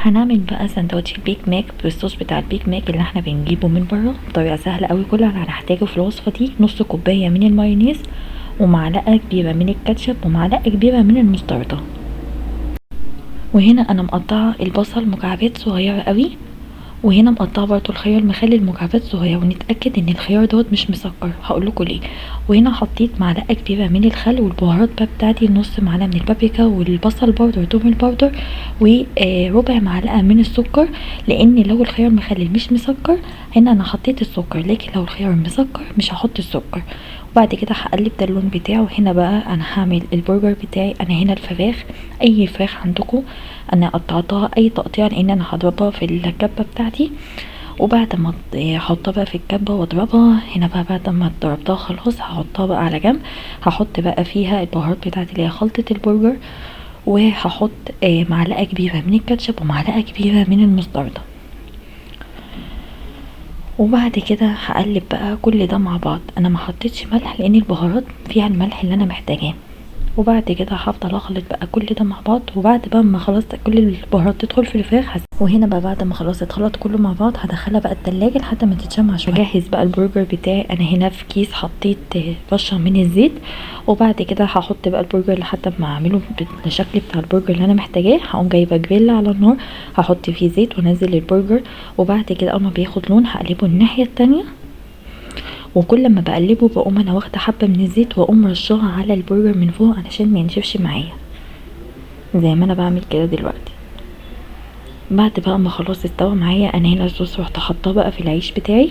هنعمل بقى سندوتش البيك ماك بالصوص بتاع البيك ماك اللي احنا بنجيبه من بره بطريقه سهله قوي. كل اللي هنحتاجه في الوصفه دي نص كوبايه من المايونيز، ومعلقه كبيره من الكاتشب، ومعلقه كبيره من المستردة. وهنا انا مقطعه البصل مكعبات صغيره قوي، وهنا مقطعه برضو الخيار مخلل مكعبات صغيره، ونتاكد ان الخيار دوت مش مسكر. هقول لكم ليه. وهنا حطيت معلقه كبيره من الخل، والبهارات بقى بتاعتي نص معلقه من البابريكا والبصل باودر توم الباودر، وربع معلقه من السكر، لان لو الخيار مخلل مش مسكر هنا انا حطيت السكر، لكن لو الخيار مسكر مش هحط السكر. وبعد كده هقلب ده اللون بتاعه. هنا بقى انا هعمل البرجر بتاعي. انا هنا الفراخ، اي فراخ عندكم انا قطعتها اي تقطيع، لان انا هضربها في الكبه بتاعتي. وبعد ما احطها بقى في الكبه واضربها، هنا بقى بعد ما ضربتها خلاص هحطها بقى على جنب. هحط بقى فيها البهارات بتاعتي اللي هي خلطه البرجر، وهحط معلقه كبيره من الكاتشب ومعلقه كبيره من المستردة. وبعد كده هقلب بقى كل ده مع بعض. انا ما حطيتش ملح لان البهارات فيها الملح اللي انا محتاجاه. وبعد كده هفضل اخلط بقى كل ده مع بعض. وبعد بقى ما خلاص كل البهارات تدخل في الفراخ وهنا بقى بعد ما خلاص اتخلط كله مع بعض هدخلها بقى التلاجة لحد ما تتشمع شويه. اجهز بقى البرجر بتاعي. انا هنا في كيس حطيت رشه من الزيت. وبعد كده هحط بقى البرجر لحد ما اعمله بالشكل بتاع البرجر اللي انا محتاجاه. هقوم جايبه جريل على النار، هحط فيه زيت وانزل البرجر. وبعد كده اول ما بياخد لون هقلبه الناحيه التانية. وكل ما بقلبه بقوم انا واخده حبه من الزيت واقوم رشها على البرجر من فوق علشان ما ينشفش معايا، زي ما انا بعمل كده دلوقتي. بعد بقى ما خلاص استوى معايا انا هنا الصوص رحت حطاه بقى في العيش بتاعي.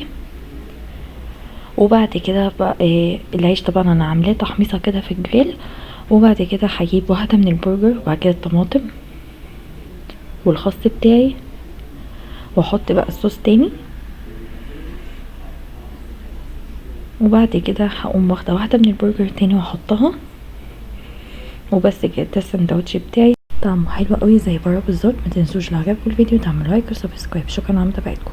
وبعد كده بقى العيش طبعا انا عاملاه تحميصه كده في الجريل. وبعد كده هجيب واحده من البرجر، وبعد كده الطماطم والخس بتاعي، واحط بقى الصوص تاني. وبعد كده هقوم واخده واحده من البرجر تاني واحطها. وبس كده، ده السندوتش بتاعي طعمه حلو قوي زي بره بالظبط. ما تنسوش لو عجبكم الفيديو تعملوا لايك وسبسكرايب. شكرا على متابعتكم.